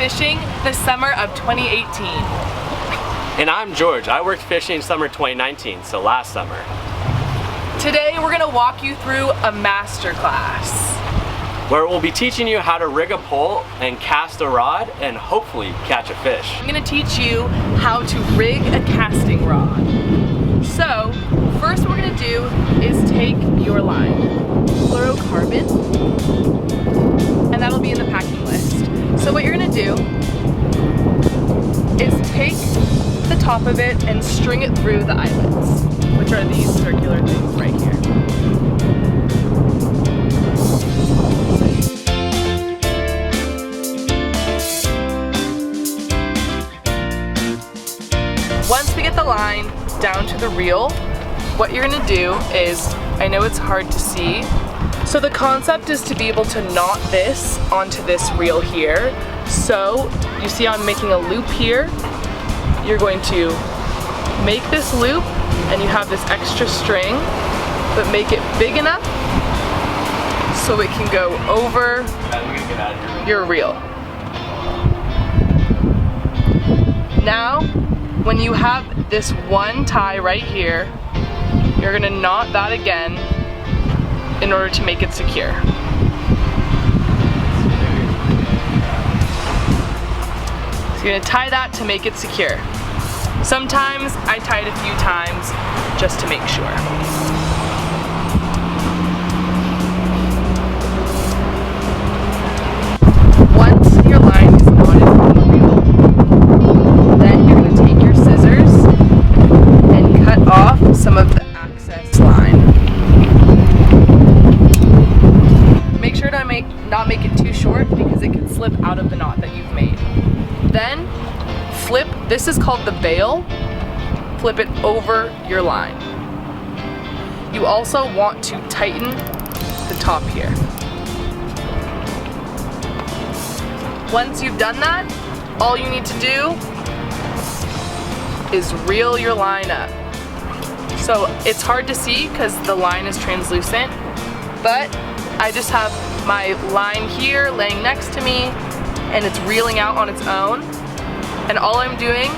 fishing the summer of 2018. And I'm George. I worked fishing summer 2019, so last summer. Today we're gonna walk you through a master class, where we'll be teaching you how to rig a pole and cast a rod and hopefully catch a fish. I'm gonna teach you how to rig a casting rod. So, first what we're gonna do is take your line, fluorocarbon, and that'll be in the packing list. So what you're gonna do is take the top of it and string it through the eyelets, which are these circular things right here. Once we get the line down to the reel, what you're gonna do is, I know it's hard to see, so the concept is to be able to knot this onto this reel here. So you see I'm making a loop here. You're going to make this loop and you have this extra string, but make it big enough so it can go over your reel. Now, when you have this one tie right here, you're gonna knot that again in order to make it secure. So you're gonna tie that to make it secure. Sometimes I tie it a few times just to make sure. Once your line is knotted on the reel, then you're going to take your scissors and cut off some of the excess line. Make sure to not make it too short because it can slip out of the knot that you've made. Then flip, this is called the bail, flip it over your line. You also want to tighten the top here. Once you've done that, all you need to do is reel your line up. So it's hard to see because the line is translucent, but I just have my line here laying next to me and it's reeling out on its own. And all I'm doing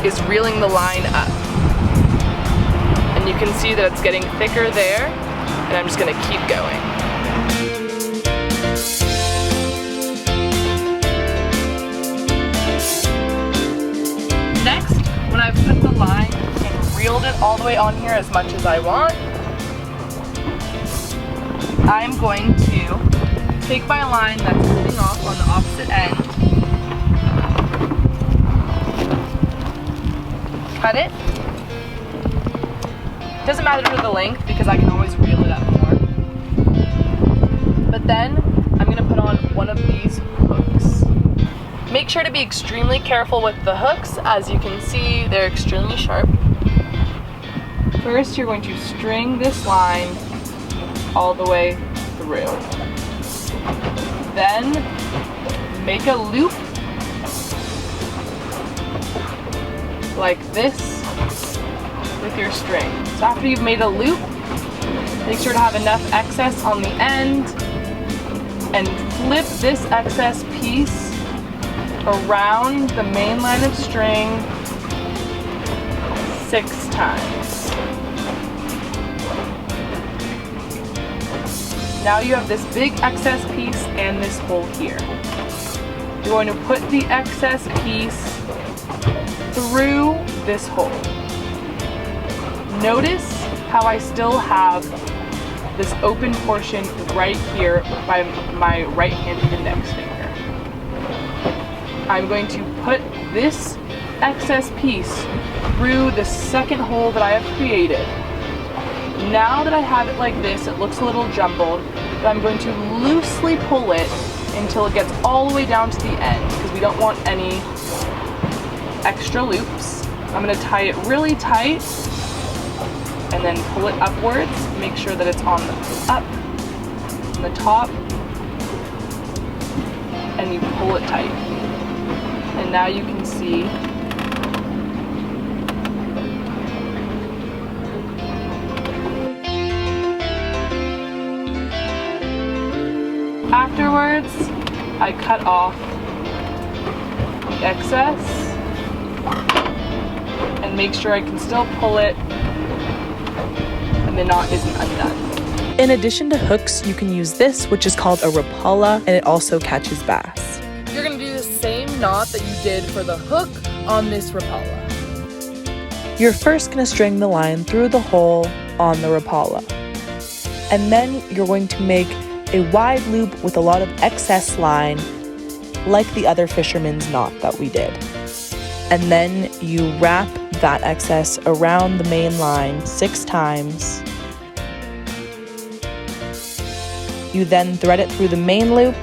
is reeling the line up. And you can see that it's getting thicker there, and I'm just gonna keep going. Next, when I've put the line and reeled it all the way on here as much as I want, I'm going to take my line that's moving off on the opposite end, cut it. Doesn't matter the length because I can always reel it up more. But then I'm gonna put on one of these hooks. Make sure to be extremely careful with the hooks. As you can see, they're extremely sharp. First, you're going to string this line all the way through. Then make a loop like this with your string. So after you've made a loop, make sure to have enough excess on the end and flip this excess piece around the main line of string 6 times. Now you have this big excess piece and this hole here. You're going to put the excess piece through this hole. Notice how I still have this open portion right here by my right hand index finger. I'm going to put this excess piece through the second hole that I have created. Now that I have it like this, it looks a little jumbled, but I'm going to loosely pull it until it gets all the way down to the end because we don't want any extra loops. I'm going to tie it really tight and then pull it upwards. Make sure that it's on the top, and you pull it tight. And now you can see afterwards I cut off excess and make sure I can still pull it and the knot isn't undone. In addition to hooks, you can use this, which is called a Rapala, and it also catches bass. You're gonna do the same knot that you did for the hook on this Rapala. You're first going to string the line through the hole on the Rapala. And then you're going to make a wide loop with a lot of excess line, like the other fisherman's knot that we did. And then you wrap that excess around the main line 6 times. You then thread it through the main loop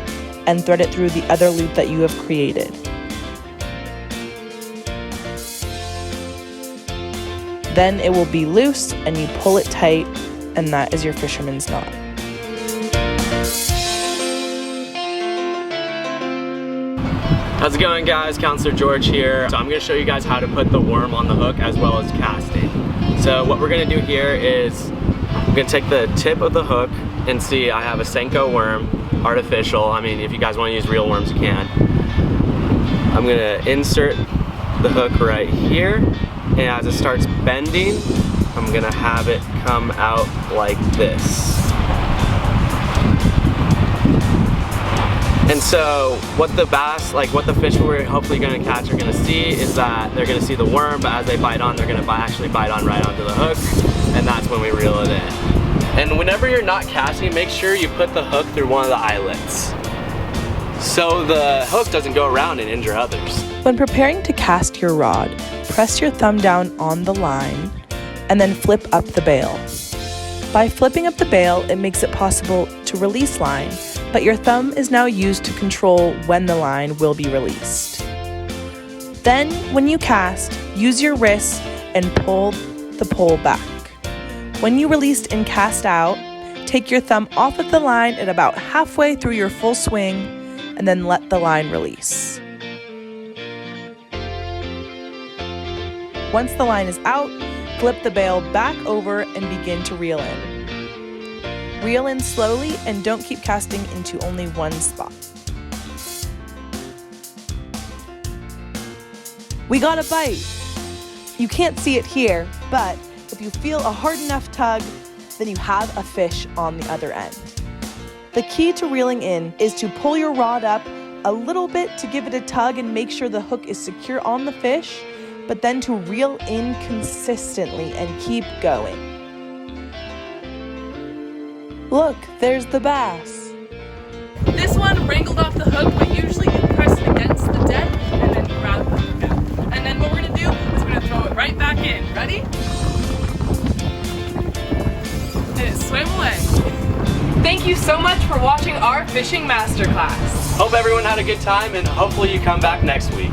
and thread it through the other loop that you have created. Then it will be loose and you pull it tight, and that is your fisherman's knot. How's it going, guys? Counselor George here. So I'm going to show you guys how to put the worm on the hook as well as casting. So what we're going to do here is I'm going to take the tip of the hook and see I have a Senko worm, artificial. I mean, if you guys want to use real worms, you can. I'm going to insert the hook right here. And as it starts bending, I'm gonna have it come out like this. And so what the bass, like what the fish we're hopefully gonna catch are gonna see is that they're gonna see the worm, but as they bite on, they're gonna actually bite on right onto the hook, and that's when we reel it in. And whenever you're not casting, make sure you put the hook through one of the eyelets, so the hook doesn't go around and injure others. When preparing to cast your rod, press your thumb down on the line and then flip up the bail. By flipping up the bail, it makes it possible to release line, but your thumb is now used to control when the line will be released. Then, when you cast, use your wrist and pull the pole back. When you released and cast out, take your thumb off of the line at about halfway through your full swing and then let the line release. Once the line is out, flip the bail back over and begin to reel in. Reel in slowly and don't keep casting into only one spot. We got a bite! You can't see it here, but if you feel a hard enough tug, then you have a fish on the other end. The key to reeling in is to pull your rod up a little bit to give it a tug and make sure the hook is secure on the fish, but then to reel in consistently and keep going. Look, there's the bass. This one wrangled off the hook, but usually you press it against the deck and then grab the hook out. And then what we're gonna do is we're gonna throw it right back in. Ready? And it swam away. Thank you so much for watching our fishing masterclass. Hope everyone had a good time, and hopefully you come back next week.